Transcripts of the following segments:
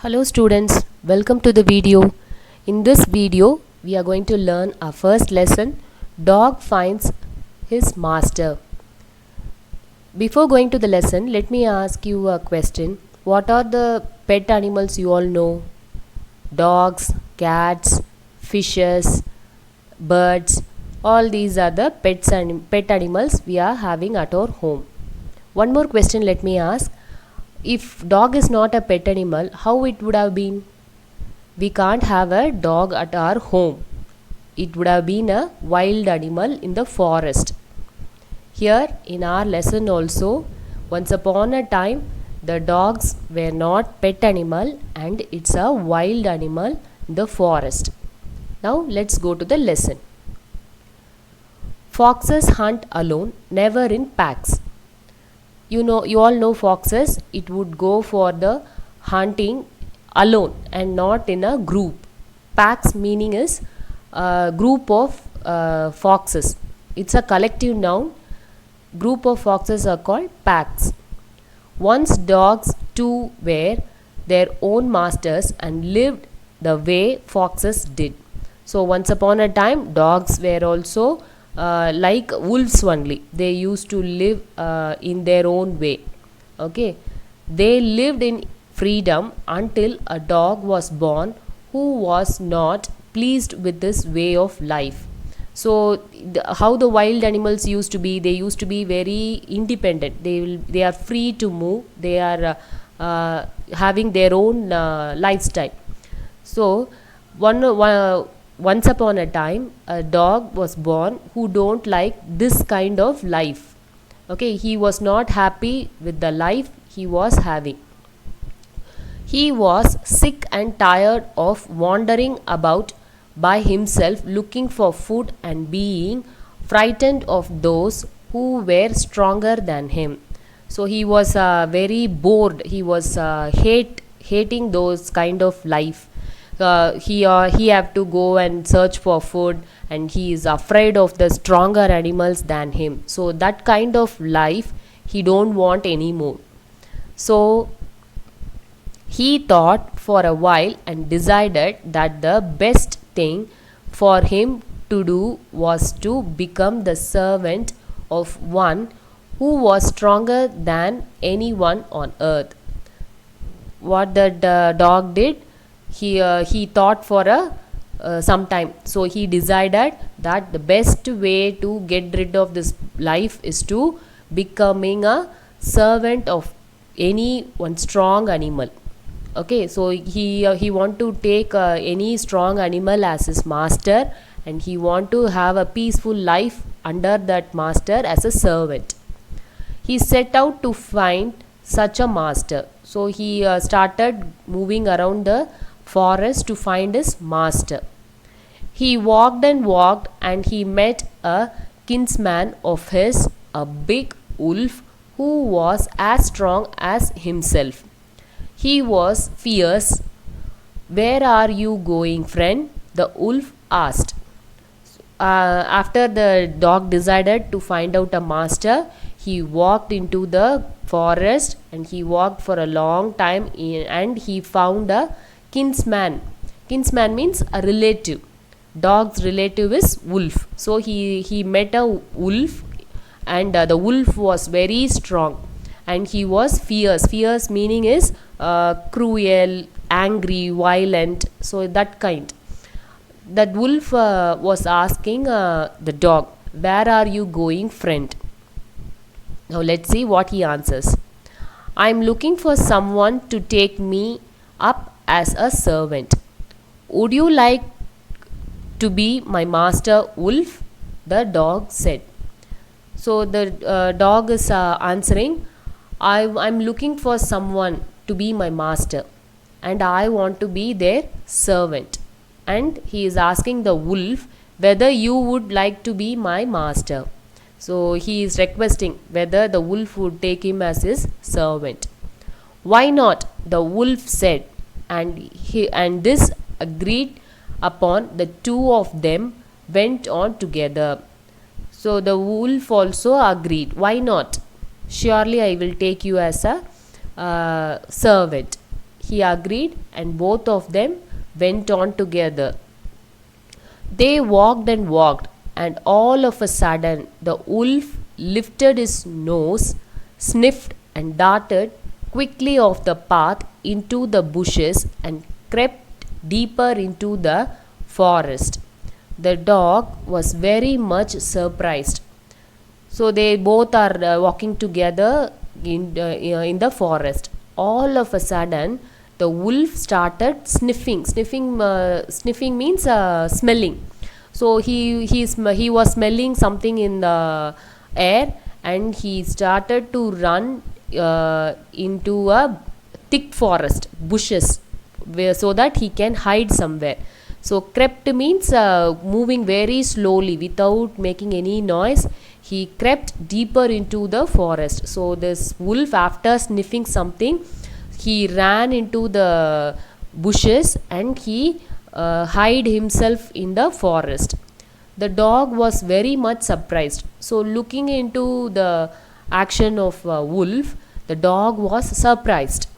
Hello students, welcome to the video. In this video, we are going to learn our first lesson, Dog Finds His Master. Before going to the lesson, let me ask you a question. What are the pet animals you all know? Dogs, cats, fishes, birds. All these are the pet animals we are having at our home. One more question let me ask. If dog is not a pet animal, how it would have been? We can't have a dog at our home. It would have been a wild animal in the forest. Here in our lesson also, once upon a time, the dogs were not pet animal and it's a wild animal in the forest. Now let's go to the lesson. Foxes hunt alone, never in packs. You all know foxes. It would go for the hunting alone and not in a group. Packs meaning is a group of foxes. It's a collective noun. Group of foxes are called packs. Once dogs too were their own masters and lived the way foxes did. So once upon a time, dogs were also like wolves only. They used to live in their own way. Okay, they lived in freedom until a dog was born who was not pleased with this way of life. So how the wild animals used to be, they used to be very independent. They are free to move. They are having their own lifestyle. So once upon a time, a dog was born who don't like this kind of life. Okay, he was not happy with the life he was having. He was sick and tired of wandering about by himself looking for food and being frightened of those who were stronger than him. So he was very bored. He was hating those kind of life. He have to go and search for food, and he is afraid of the stronger animals than him. So that kind of life he don't want anymore. So he thought for a while and decided that the best thing for him to do was to become the servant of one who was stronger than anyone on earth. What the dog did, he thought for a some time. So he decided that the best way to get rid of this life is to becoming a servant of any one strong animal. Okay, so he want to take any strong animal as his master, and he want to have a peaceful life under that master as a servant. He set out to find such a master. So he started moving around the forest to find his master. He walked and he met a kinsman of his, a big wolf who was as strong as himself. He was fierce. "Where are you going, friend?" the wolf asked. After the dog decided to find out a master, he walked into the forest and he walked for a long time and he found a kinsman. Kinsman means a relative. Dog's relative is wolf. So he met a wolf, and the wolf was very strong and he was fierce. Fierce meaning is cruel, angry, violent. So that kind. That wolf was asking the dog, "Where are you going, friend?" Now let's see what he answers. "I'm looking for someone to take me up as a servant. Would you like to be my master, wolf?" the dog said. So the dog is answering, I'm looking for someone to be my master and I want to be their servant. And he is asking the wolf whether you would like to be my master. So he is requesting whether the wolf would take him as his servant. "Why not?" the wolf said, and this agreed upon. The two of them went on together. So the wolf also agreed. "Why not? Surely I will take you as a servant." he agreed, and both of them went on together. They walked, and all of a sudden the wolf lifted his nose, sniffed, and darted quickly off the path into the bushes and crept deeper into the forest. The dog was very much surprised. So they both are walking together in the forest. All of a sudden, the wolf started sniffing. Sniffing means smelling. So he was smelling something in the air, and he started to run into a thick forest bushes, so that he can hide somewhere. So crept means moving very slowly without making any noise. He crept deeper into the forest. So this wolf, after sniffing something, he ran into the bushes and he hid himself in the forest. The dog was very much surprised. So looking into the action of wolf, the dog was surprised.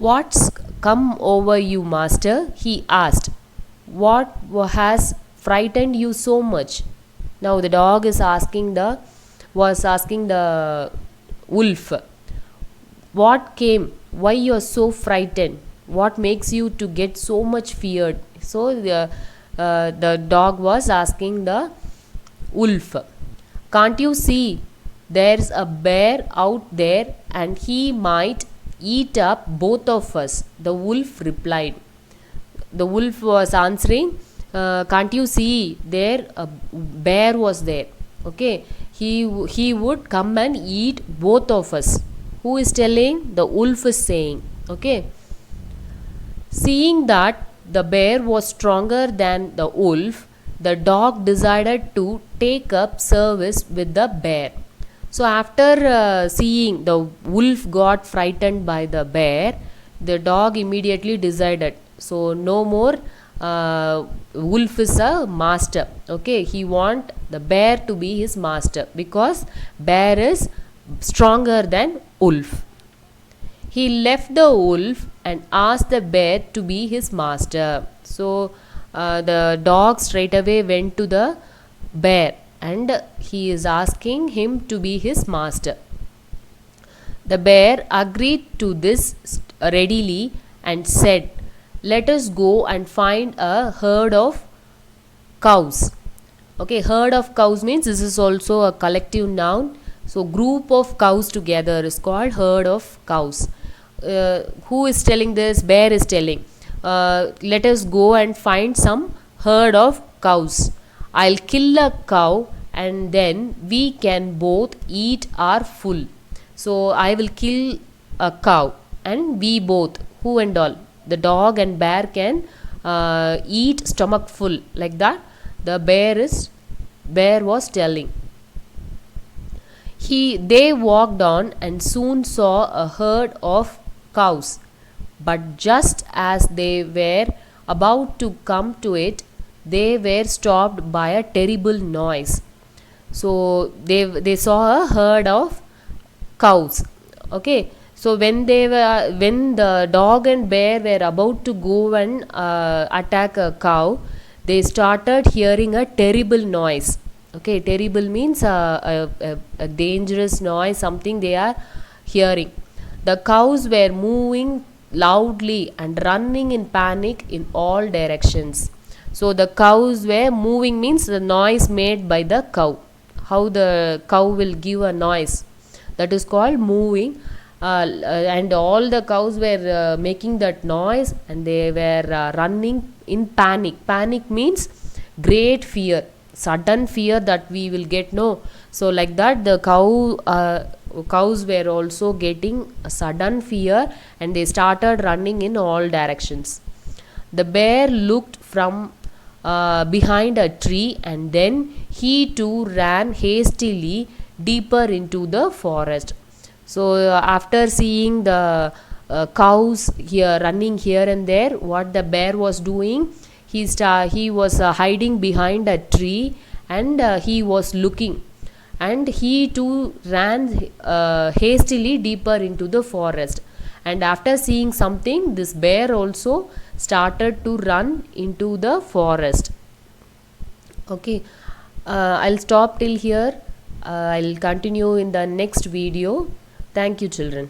"What's come over you, master?" he asked. "What has frightened you so much?" Now the dog was asking the wolf, "What came? Why you are so frightened? What makes you to get so much feared?" So the dog was asking the wolf, "Can't you see there's a bear out there and he might eat up both of us?" The wolf replied. The wolf was answering, "Can't you see there a bear was there? Okay, he would come and eat both of us." Who is telling? The wolf is saying. Okay. Seeing that the bear was stronger than the wolf, the dog decided to take up service with the bear. So after seeing the wolf got frightened by the bear, the dog immediately decided, so no more wolf is a master. Okay, he want the bear to be his master because bear is stronger than wolf. He left the wolf and asked the bear to be his master. So the dog straight away went to the bear and he is asking him to be his master. The bear agreed to this readily and said, "Let us go and find a herd of cows." Okay, herd of cows means this is also a collective noun. So group of cows together is called herd of cows. Who is telling this? Bear is telling. Let us go and find some herd of cows. I'll kill a cow and then we can both eat our full. So I will kill a cow and we both, who and all, the dog and bear can eat stomach full, like that the bear was telling. They walked on and soon saw a herd of cows, but just as they were about to come to it, they were stopped by a terrible noise. So they saw a herd of cows. Okay, so when the dog and bear were about to go and attack a cow, they started hearing a terrible noise. Okay, terrible means a dangerous noise, something they are hearing. The cows were moving loudly and running in panic in all directions. So the cows were moving means the noise made by the cow. How the cow will give a noise, that is called moving. And all the cows were making that noise and they were running in panic. Panic means great fear, sudden fear that we will get. No, so like that the cows were also getting a sudden fear and they started running in all directions. The bear looked from behind a tree and then he too ran hastily deeper into the forest. So after seeing the cows here running here and there, what the bear was doing, he was hiding behind a tree and he was looking, and he too ran hastily deeper into the forest. And after seeing something, this bear also started to run into the forest. Okay, I'll stop till here. I'll continue in the next video. Thank you, children.